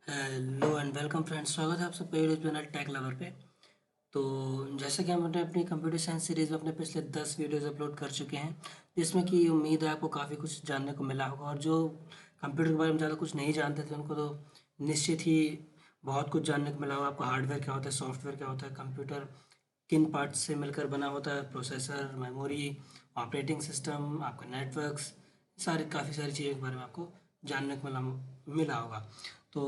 Hello and welcome friends, स्वागत है आप सबका यूट्यूब चैनल टेक लवर पे। तो जैसे कि हमने अपनी कंप्यूटर साइंस सीरीज़ में अपने पिछले 10 वीडियोस अपलोड कर चुके हैं, जिसमें कि उम्मीद है आपको काफ़ी कुछ जानने को मिला होगा। और जो कंप्यूटर के बारे में ज़्यादा कुछ नहीं जानते थे उनको तो निश्चित ही बहुत कुछ जानने को मिला होगा। आपको हार्डवेयर क्या होता है, सॉफ्टवेयर क्या होता है, कंप्यूटर किन पार्ट्स से मिलकर बना होता है, प्रोसेसर, मेमोरी, ऑपरेटिंग सिस्टम, आपका नेटवर्क्स, सारे काफ़ी सारी चीज़ों के बारे में आपको जानने को मिला होगा। तो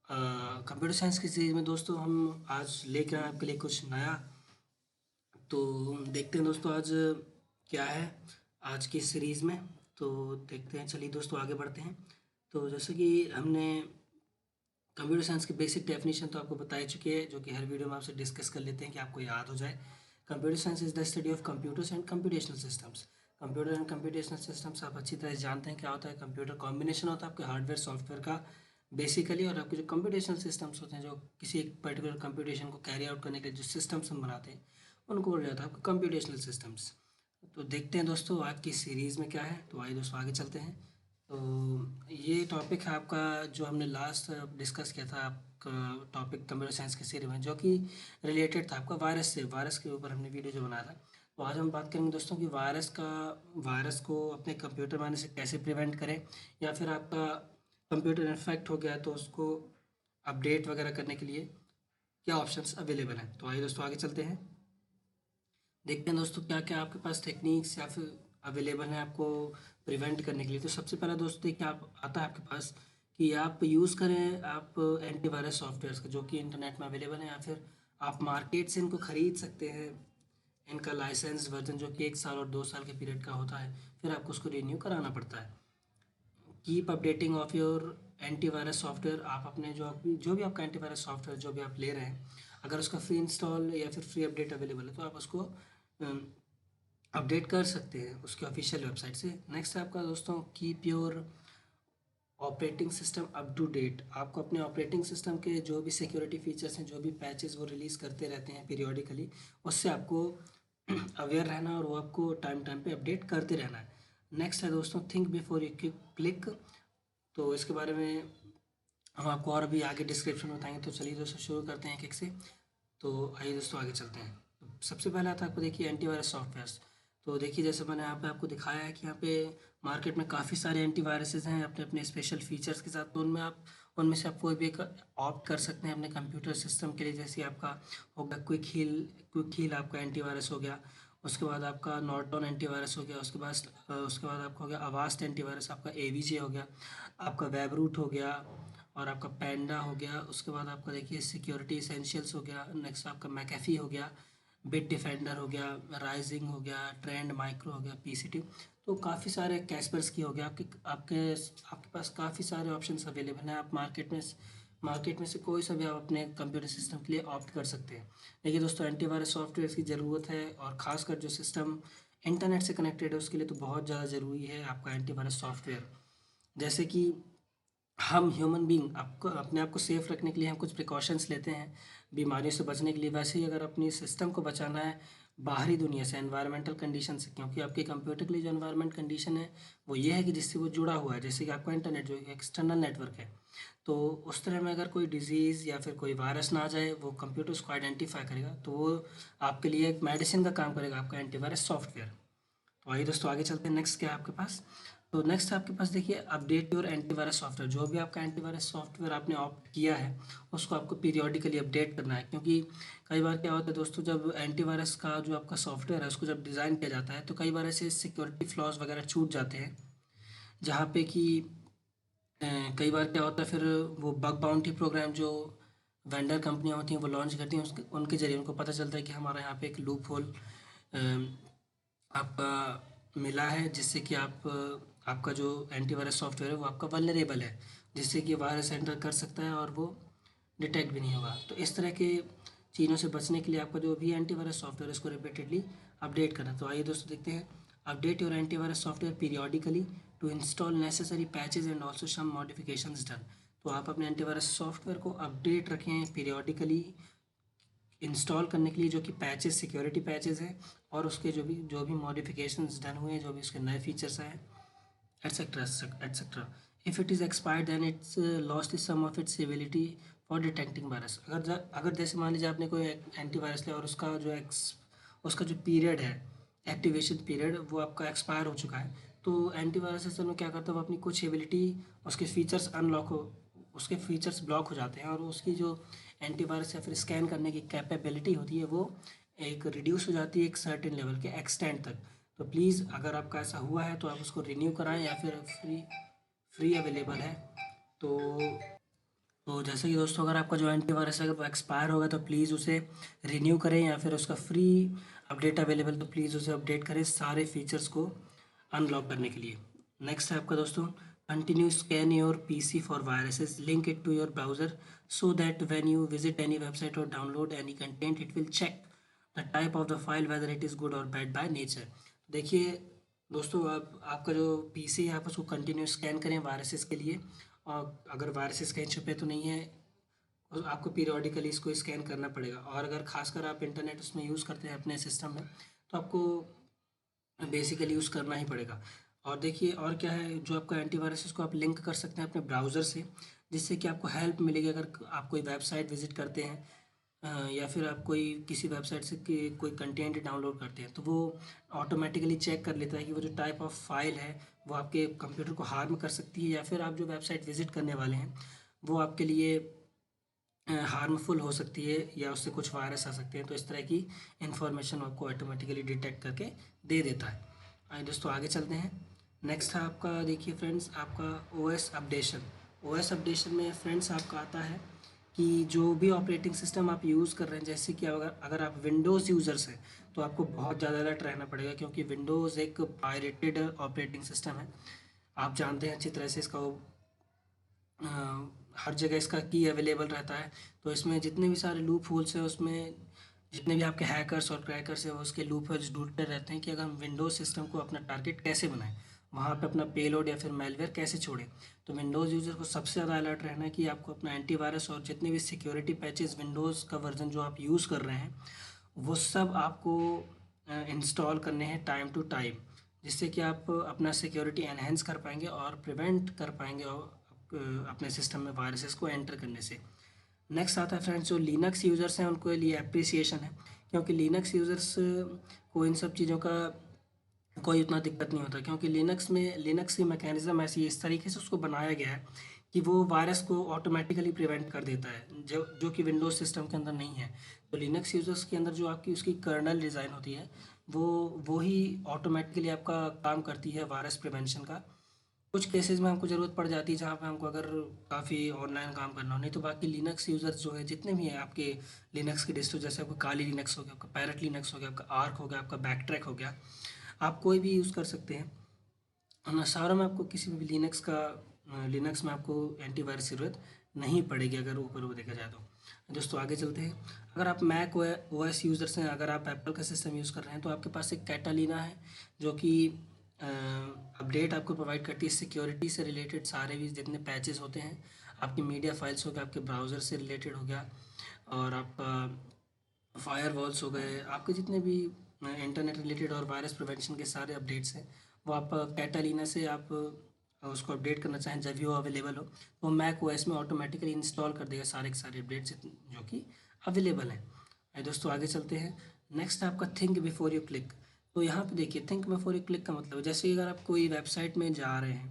कंप्यूटर साइंस की सीरीज़ में दोस्तों हम आज लेकर आए आपके लिए कुछ नया। तो देखते हैं दोस्तों आज क्या है आज की सीरीज़ में। तो देखते हैं, चलिए दोस्तों आगे बढ़ते हैं। तो जैसे कि हमने कंप्यूटर साइंस की बेसिक डेफिनेशन तो आपको बता ही चुकी है, जो कि हर वीडियो में आपसे डिस्कस कर लेते हैं कि आपको याद हो जाए। Computer science is the study of computers and computational systems. Computer and computational systems आप अच्छी तरह से जानते हैं क्या होता है। कंप्यूटर कॉम्बिनेशन होता है आपके हार्डवेयर सॉफ्टवेयर का बेसिकली, और आपके जो कंप्यूटेशनल सिस्टम्स होते हैं जो किसी एक पर्टिकुलर कंप्यूटेशन को कैरी आउट करने के लिए जो सिस्टम्स हम बनाते हैं उनको बोला जाता है आपका कंप्यूटेशनल सिस्टम्स। तो देखते हैं दोस्तों आज की सीरीज़ में क्या है। तो आइए दोस्तों आगे चलते हैं। तो ये टॉपिक है आपका जो हमने लास्ट डिस्कस किया था, आपका टॉपिक कंप्यूटर साइंस की सीरीज में जो कि रिलेटेड था आपका वायरस से। वायरस के ऊपर हमने वीडियो जो बनाया था। तो आज हम बात करेंगे दोस्तों कि वायरस को अपने कंप्यूटर में आने से कैसे प्रिवेंट करें, या फिर आपका कंप्यूटर इन्फेक्ट हो गया तो उसको अपडेट वगैरह करने के लिए क्या ऑप्शंस अवेलेबल हैं। तो आइए दोस्तों आगे चलते हैं, देखते हैं दोस्तों क्या क्या आपके पास टेक्निक्स या फिर अवेलेबल हैं आपको प्रिवेंट करने के लिए। तो सबसे पहला दोस्तों देखिए आप आता है आपके पास कि आप यूज़ करें आप एंटीवायरस सॉफ्टवेयर्स का, जो कि इंटरनेट में अवेलेबल है, या फिर आप मार्केट से इनको ख़रीद सकते हैं। इनका लाइसेंस वर्जन जो कि 1 साल और 2 साल के पीरियड का होता है, फिर आपको उसको रिन्यू कराना पड़ता है। Keep updating of your antivirus software. आप अपने जो भी आपका एंटीवायरस सॉफ्टवेयर जो भी आप ले रहे हैं, अगर उसका फ्री इंस्टॉल या फिर फ्री अपडेट अवेलेबल है तो आप उसको अपडेट कर सकते हैं उसके ऑफिशियल वेबसाइट से। नेक्स्ट है आपका दोस्तों keep your operating system up to date. आपको अपने ऑपरेटिंग सिस्टम के जो भी सिक्योरिटी फीचर्स हैं, जो भी पैचेस वो रिलीज़ करते रहते हैं पीरियोडिकली, उससे आपको अवेयर रहना और वो आपको टाइम टाइम पे अपडेट करते रहना है। नेक्स्ट है दोस्तों थिंक बिफोर यू क्लिक। तो इसके बारे में हम आपको और भी आगे डिस्क्रिप्शन में बताएंगे। तो चलिए दोस्तों शुरू करते हैं एक एक से। तो आइए दोस्तों आगे चलते हैं। तो सबसे पहले आता है आपको देखिए एंटीवायरस सॉफ्टवेयर्स। तो देखिए जैसे मैंने यहाँ पे आपको दिखाया है कि यहाँ पे मार्केट में काफ़ी सारे एंटीवायरसेस हैं अपने अपने स्पेशल फीचर्स के साथ। तो उनमें से आप कोई भी एक ऑप्ट कर सकते हैं अपने कंप्यूटर सिस्टम के लिए। जैसे आपका होगा क्विक हील आपका एंटीवायरस हो गया। उसके बाद आपका नॉर्टन एंटीवायरस हो गया। उसके बाद आपका हो गया अवास्ट एंटीवायरस, आपका एवीजे हो गया, आपका वेबरूट हो गया, और आपका पैंडा हो गया। उसके बाद आपका देखिए सिक्योरिटी एसेंशियल्स हो गया। नेक्स्ट आपका मैकेफी हो गया, बिट डिफेंडर हो गया, राइजिंग हो गया, ट्रेंड माइक्रो हो गया, पीसीटी। तो काफ़ी सारे कैस्पर्स की हो गया। आपके आपके पास काफ़ी सारे ऑप्शंस अवेलेबल हैं। आप मार्केट में से कोई सा भी आप अपने कंप्यूटर सिस्टम के लिए ऑप्ट कर सकते हैं। देखिए दोस्तों एंटीवायरस सॉफ्टवेयर की ज़रूरत है, और ख़ासकर जो सिस्टम इंटरनेट से कनेक्टेड है उसके लिए तो बहुत ज़्यादा ज़रूरी है आपका एंटीवायरस सॉफ्टवेयर। जैसे कि हम ह्यूमन बीइंग आपको अपने आप को सेफ रखने के लिए हम कुछ प्रिकॉशंस लेते हैं बीमारियों से बचने के लिए, वैसे ही अगर अपनी सिस्टम को बचाना है बाहरी दुनिया से, एनवायरमेंटल कंडीशन से, क्योंकि आपके कंप्यूटर के लिए जो एनवायरमेंट कंडीशन है वो ये है कि जिससे वो जुड़ा हुआ है। जैसे कि आपका इंटरनेट जो एक्सटर्नल नेटवर्क है, तो उस तरह में अगर कोई डिजीज़ या फिर कोई वायरस ना आ जाए, वो कंप्यूटर उसको आइडेंटिफाई करेगा, तो वो आपके लिए एक मेडिसिन का काम करेगा, आपका एंटीवायरस सॉफ्टवेयर। तो आइए दोस्तों आगे चलते हैं। नेक्स्ट क्या है आपके पास। तो नेक्स्ट आपके पास देखिए अपडेट योर एंटीवायरस सॉफ्टवेयर। जो भी आपका एंटीवायरस सॉफ्टवेयर आपने ऑप्ट किया है उसको आपको पीरियोडिकली अपडेट करना है, क्योंकि कई बार क्या होता है दोस्तों, जब एंटीवायरस का जो आपका सॉफ्टवेयर है उसको जब डिज़ाइन किया जाता है तो कई बार ऐसे सिक्योरिटी फ्लॉज वगैरह छूट जाते हैं, जहाँ पे कि कई बार क्या होता है फिर वो बग बाउंटी प्रोग्राम जो वेंडर कंपनियाँ होती हैं वो लॉन्च करती हैं, उसके उनके ज़रिए उनको पता चलता है कि हमारा यहाँ पे एक लूप होल आपका मिला है, जिससे कि आपका जो एंटीवायरस सॉफ्टवेयर है वो आपका वल्नरेबल है, जिससे कि वायरस एंटर कर सकता है और वो डिटेक्ट भी नहीं होगा। तो इस तरह के चीज़ों से बचने के लिए आपका जो भी एंटीवायरस सॉफ्टवेयर है उसको रिपीटेडली अपडेट करना। तो आइए दोस्तों देखते हैं update your antivirus software periodically to install necessary patches and also some modifications done. तो आप अपने एंटीवायरस सॉफ्टवेयर को अपडेट रखें पीरियोडिकली इंस्टॉल करने के लिए, जो कि पैचेस सिक्योरिटी पैचेस हैं, और उसके जो भी मॉडिफिकेशंस डन हुए हैं, जो भी उसके नए फीचर्स हैं, etcetera etcetera. If it is expired then its lost is some of its ability for detecting virus. अगर जैसे मान लीजिए आपने कोई एंटीवायरस लिया और उसका जो पीरियड है, एक्टिवेशन पीरियड, वो आपका एक्सपायर हो चुका है, तो एंटीवायरस असल में क्या करता है, वो अपनी कुछ एबिलिटी, उसके फीचर्स अनलॉक हो उसके फीचर्स ब्लॉक हो जाते हैं और उसकी जो एंटीवायरस या फिर स्कैन करने की कैपेबिलिटी होती है वो एक रिड्यूस हो जाती है एक सर्टेन लेवल के एक्सटेंड तक। तो प्लीज़ अगर आपका ऐसा हुआ है तो आप उसको रिन्यू कराएं या फिर फ्री अवेलेबल है। तो जैसे कि दोस्तों, अगर आपका जो एंटीवायरस है अगर वो एक्सपायर होगा तो प्लीज़ उसे रिन्यू करें, या फिर उसका फ्री अपडेट अवेलेबल तो प्लीज़ उसे अपडेट करें सारे फीचर्स को अनलॉक करने के लिए। नेक्स्ट है आपका दोस्तों, continue scan your PC for viruses, link it to your browser so that when you visit any website or download any content it will check the type of the file whether it is good or bad by nature. देखिए दोस्तों, आपका जो PC है आप उसको continue scan करें viruses के लिए, और अगर वायरसेस कहीं छुपे तो नहीं है तो आपको पीरियोडिकली इसको स्कैन करना पड़ेगा। और अगर खासकर आप इंटरनेट उसमें यूज़ करते हैं अपने सिस्टम में तो आपको बेसिकली यूज़ करना ही पड़ेगा। और देखिए और क्या है, जो आपका एंटीवायरस है उसको आप लिंक कर सकते हैं अपने ब्राउज़र से, जिससे कि आपको हेल्प मिलेगी अगर आप कोई वेबसाइट विजिट करते हैं, या फिर आप कोई किसी वेबसाइट से कोई कंटेंट डाउनलोड करते हैं तो वो ऑटोमेटिकली चेक कर लेता है कि वो जो टाइप ऑफ फाइल है वो आपके कंप्यूटर को हार्म कर सकती है, या फिर आप जो वेबसाइट विजिट करने वाले हैं वो आपके लिए हार्मफुल हो सकती है, या उससे कुछ वायरस आ सकते हैं। तो इस तरह की इन्फॉर्मेशन आपको ऑटोमेटिकली डिटेक्ट करके दे देता है। आइए दोस्तों आगे चलते हैं। नेक्स्ट है आपका, देखिए फ्रेंड्स, आपका ओएस अपडेशन। ओएस अपडेशन में फ्रेंड्स आपका आता है कि जो भी ऑपरेटिंग सिस्टम आप यूज़ कर रहे हैं, जैसे कि अगर अगर आप विंडोज़ यूज़र्स हैं तो आपको बहुत ज़्यादा अलर्ट रहना पड़ेगा, क्योंकि विंडोज़ एक पायरेटेड ऑपरेटिंग सिस्टम है। आप जानते हैं अच्छी तरह से इसका अ, हर जगह इसका की अवेलेबल रहता है। तो इसमें जितने भी सारे लूप होल्स हैं उसमें जितने भी आपके हैकर्स और क्रैकर्स हैं वो उसके लूप होल्स ढूंढते रहते हैं कि अगर हम विंडोज़ सिस्टम को अपना टारगेट कैसे बनाएं, वहाँ पे अपना पेलोड या फिर मेलवेयर कैसे छोड़ें। तो विंडोज़ यूज़र को सबसे ज़्यादा अलर्ट रहना है कि आपको अपना एंटीवायरस और जितने भी सिक्योरिटी पैचेस विंडोज़ का वर्जन जो आप यूज़ कर रहे हैं वो सब आपको इंस्टॉल करने हैं टाइम टू टाइम, जिससे कि आप अपना सिक्योरिटी एनहेंस कर पाएंगे और प्रिवेंट कर पाएंगे और अपने सिस्टम में वायरसेस को एंटर करने से। नेक्स्ट आता है फ्रेंड्स, जो लिनक्स यूज़र्स हैं उनको लिए अप्रिसिएशन है, क्योंकि लिनक्स यूज़र्स को इन सब चीज़ों का कोई उतना दिक्कत नहीं होता, क्योंकि लिनक्स की मैकेनिज़्म ऐसी है, इस तरीके से उसको बनाया गया है कि वो वायरस को ऑटोमेटिकली प्रिवेंट कर देता है, जो कि विंडोज़ सिस्टम के अंदर नहीं है। तो लिनक्स यूज़र्स के अंदर जो आपकी उसकी कर्नल डिज़ाइन होती है वो ही ऑटोमेटिकली आपका काम करती है वायरस प्रिवेंशन का। कुछ केसेस में हमको ज़रूरत पड़ जाती है जहाँ पे हमको अगर काफ़ी ऑनलाइन काम करना हो, नहीं तो बाकी लिनक्स यूज़र्स जो है जितने भी हैं आपके लिनक्स के डिस्ट्रो, जैसे आपका काली लिनक्स हो गया, आपका पैरेट लिनक्स हो गया, आपका आर्क हो गया, आपका बैकट्रैक हो गया, आप कोई भी यूज़ कर सकते हैं। हाँ, सारों में आपको किसी भी लिनक्स में आपको एंटीवायरस की ज़रूरत नहीं पड़ेगी अगर ऊपर वो देखा जाए तो। दोस्तों आगे चलते हैं। अगर आप मैक ओएस यूज़र्स हैं, अगर आप एप्पल का सिस्टम यूज़ कर रहे हैं तो आपके पास एक कैटालिना है जो कि अपडेट आपको प्रोवाइड करती है सिक्योरिटी से रिलेटेड सारे भी जितने पैचेस होते हैं, आपकी मीडिया फाइल्स हो गया, आपके ब्राउज़र से रिलेटेड हो गया, और आपका फायरवॉल्स हो गए, आपके जितने भी इंटरनेट रिलेटेड और वायरस प्रिवेंशन के सारे अपडेट्स हैं वो आप कैटालिना से आप उसको अपडेट करना चाहें जब भी वो अवेलेबल हो तो मैक ओएस में ऑटोमेटिकली इंस्टॉल कर देगा सारे के सारे अपडेट्स जो कि अवेलेबल हैं। आइए दोस्तों आगे चलते हैं। नेक्स्ट है आपका थिंक बिफोर यू क्लिक। तो यहाँ पे देखिए, थिंक बिफोर यू क्लिक का मतलब है, जैसे अगर आप कोई वेबसाइट में जा रहे हैं,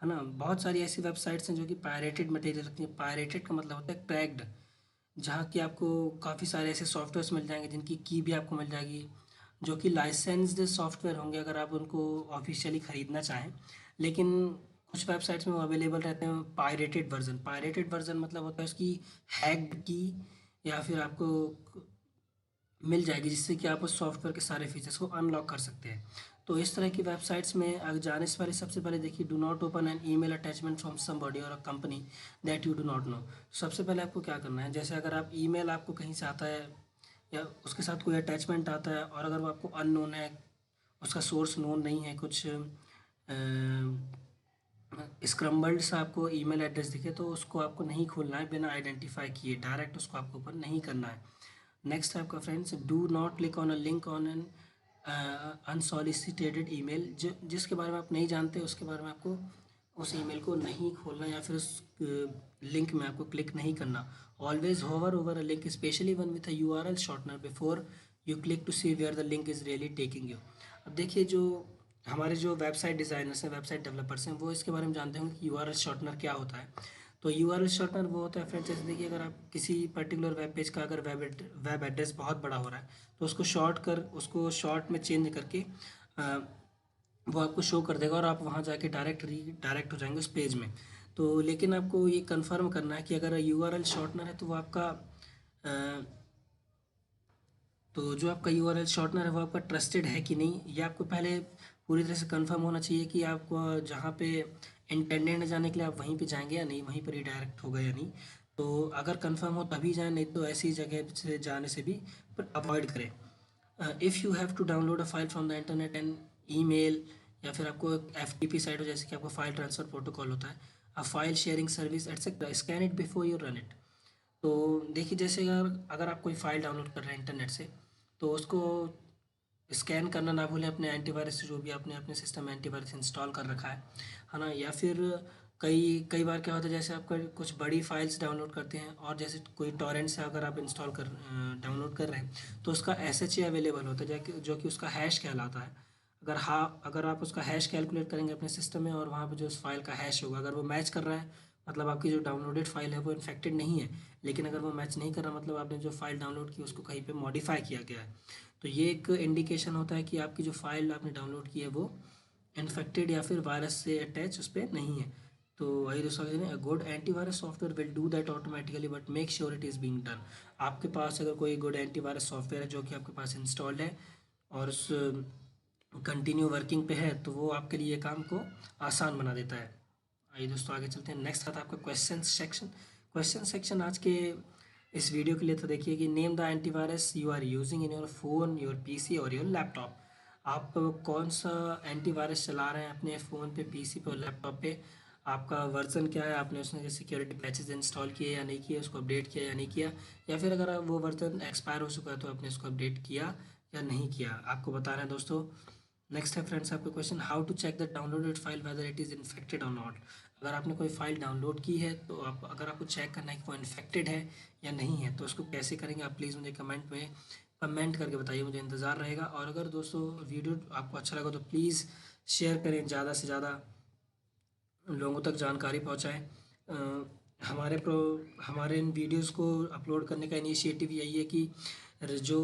है ना, बहुत सारी ऐसी वेबसाइट्स हैं जो कि पायरेटेड मटेरियल रखती हैं। पायरेटेड का मतलब होता है क्रैक्ड, जहाँ कि आपको काफ़ी सारे ऐसे सॉफ्टवेयर्स मिल जाएंगे जिनकी की भी आपको मिल जाएगी, जो कि लाइसेंस्ड सॉफ्टवेयर होंगे अगर आप उनको ऑफिशियली ख़रीदना चाहें। लेकिन कुछ वेबसाइट्स में वो अवेलेबल रहते हैं पायरेटेड वर्जन। पायरेटेड वर्जन मतलब होता है उसकी हैक्ड की या फिर आपको मिल जाएगी, जिससे कि आप उस सॉफ्टवेयर के सारे फीचर्स को अनलॉक कर सकते हैं। तो इस तरह की वेबसाइट्स में अगर जाने से पहले सबसे पहले देखिए, do not open an email attachment from somebody or a company that you do not know. सबसे पहले आपको क्या करना है, जैसे अगर आप ईमेल आपको कहीं से आता है या उसके साथ कोई अटैचमेंट आता है और अगर वो आपको अननोन है, उसका सोर्स नोन नहीं है, कुछ स्क्रम्बल्ड सा आपको ईमेल एड्रेस दिखे तो उसको आपको नहीं खोलना है बिना आइडेंटिफाई किए, डायरेक्ट उसको आपको ओपन नहीं करना है। नेक्स्ट है आपका friends, do not click on a link on an unsolicited email. जिसके बारे में आप नहीं जानते उसके बारे में आपको उस ईमेल को नहीं खोलना या फिर उस लिंक में आपको क्लिक नहीं करना। Always hover over a link specially one with a URL shortener before you click to see where the link is really taking you. अब देखिए, जो हमारे जो वेबसाइट डिज़ाइनर्स हैं, वेबसाइट डेवलपर्स हैं, वो इसके बारे में जानते होंगे कि यूआरएल शॉर्टनर क्या होता है। तो यूआरएल शॉर्टनर वो होता है फ्रेंड्स, जैसे देखिए, अगर आप किसी पर्टिकुलर वेब पेज का अगर वेब एड्रेस बहुत बड़ा हो रहा है तो उसको शॉर्ट में चेंज करके वो आपको शो कर देगा और आप वहाँ जाके डायरेक्ट हो जाएंगे उस पेज में। तो लेकिन आपको ये कंफर्म करना है कि अगर यूआरएल शॉर्टनर है तो वो आपका तो जो आपका यूआरएल शॉर्टनर है वो आपका ट्रस्टेड है कि नहीं, ये आपको पहले पूरी तरह से कंफर्म होना चाहिए कि आपको जहाँ पे इंटेंडेड है जाने के लिए आप वहीं पे जाएंगे या नहीं, वहीं पर ही डायरेक्ट होगा या नहीं। तो अगर कंफर्म हो तभी जाएं, नहीं तो ऐसी जगह से जाने से भी पर अवॉइड करें। If you have to download a file from the internet and email, या फिर आपको एफटीपी साइट हो, जैसे कि आपको फाइल ट्रांसफ़र प्रोटोकॉल होता है, a file sharing service etcetera, scan it before you run it. तो देखिए, जैसे अगर अगर आप कोई फ़ाइल डाउनलोड कर रहे हैं इंटरनेट से, तो उसको स्कैन करना ना भूलें अपने एंटीवायरस से, जो भी आपने अपने सिस्टम में एंटीवायरस इंस्टॉल कर रखा है ना। या फिर कई कई बार क्या होता है, जैसे आप कुछ बड़ी फाइल्स डाउनलोड करते हैं और जैसे कोई टॉरेंट से अगर आप डाउनलोड कर रहे हैं तो उसका SHA अवेलेबल होता है, जो कि उसका हैश कहलाता है। अगर आप उसका हैश कैलकुलेट करेंगे अपने सिस्टम में और वहाँ पे जो उस फाइल का हैश होगा, अगर वो मैच कर रहा है, मतलब आपकी जो डाउनलोडेड फाइल है वो इन्फेक्टेड नहीं है। लेकिन अगर वो मैच नहीं कर रहा, मतलब आपने जो फाइल डाउनलोड की उसको कहीं पे मॉडिफाई किया गया है, तो ये एक इंडिकेशन होता है कि आपकी जो फाइल आपने डाउनलोड की है वो इन्फेक्टेड या फिर वायरस से अटैच उस पर नहीं है। तो वही दोस्तों, a good antivirus software will do that automatically, but make sure it is being done. आपके पास अगर कोई गुड एंटीवायरस सॉफ्टवेयर है जो कि आपके पास इंस्टॉल्ड है और उस कंटिन्यू वर्किंग पे है, तो वो आपके लिए काम को आसान बना देता है। आइए दोस्तों, आगे चलते हैं। नेक्स्ट आता है आपका क्वेश्चन सेक्शन आज के इस वीडियो के लिए। तो देखिए कि name the antivirus you are using in your phone, your PC और योर लैपटॉप। आप कौन सा एंटीवायरस चला रहे हैं अपने फ़ोन पे, पीसी पे और लैपटॉप पे। आपका वर्जन क्या है, आपने उसमें सिक्योरिटी पैचेस इंस्टॉल किए या नहीं किए, उसको अपडेट किया या नहीं किया, या फिर अगर वो वर्जन एक्सपायर हो चुका है तो आपने उसको अपडेट किया या नहीं किया, आपको बता रहे हैं दोस्तों। नेक्स्ट है फ्रेंड्स आपका question, how to check the downloaded file whether it is infected or not. अगर आपने कोई फाइल डाउनलोड की है तो अगर आपको चेक करना है कि वो इन्फेक्टेड है या नहीं है, तो उसको कैसे करेंगे आप प्लीज़ मुझे कमेंट करके बताइए, मुझे इंतज़ार रहेगा। और अगर दोस्तों वीडियो आपको अच्छा लगा तो प्लीज़ शेयर करें, ज़्यादा से ज़्यादा लोगों तक जानकारी पहुँचाएँ। हमारे इन वीडियोज़ को अपलोड करने का इनिशिएटिव यही है कि जो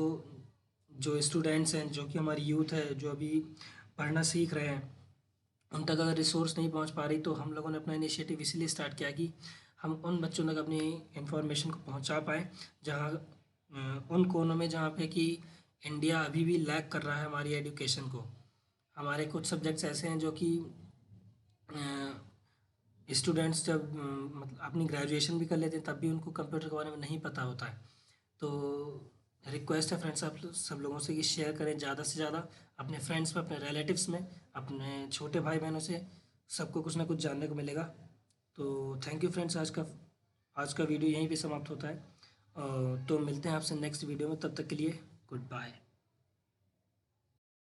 जो स्टूडेंट्स हैं, जो कि हमारी यूथ है, जो अभी पढ़ना सीख रहे हैं, उन तक अगर रिसोर्स नहीं पहुंच पा रही, तो हम लोगों ने अपना इनिशिएटिव इसीलिए स्टार्ट किया कि हम उन बच्चों तक अपनी इंफॉर्मेशन को पहुंचा पाएँ जहां उन कोनों में जहां पे कि इंडिया अभी भी लैग कर रहा है हमारी एजुकेशन को। हमारे कुछ सब्जेक्ट्स ऐसे हैं जो कि स्टूडेंट्स जब मतलब अपनी ग्रेजुएशन भी कर लेते हैं तब भी उनको कंप्यूटर के बारे में नहीं पता होता है। तो रिक्वेस्ट है फ्रेंड्स आप सब लोगों से कि शेयर करें ज़्यादा से ज़्यादा अपने फ्रेंड्स में, अपने रिलेटिव्स में, अपने छोटे भाई बहनों से, सबको कुछ ना कुछ जानने को मिलेगा। तो थैंक यू फ्रेंड्स, आज का वीडियो यहीं पे समाप्त होता है। तो मिलते हैं आपसे नेक्स्ट वीडियो में, तब तक के लिए गुड बाय।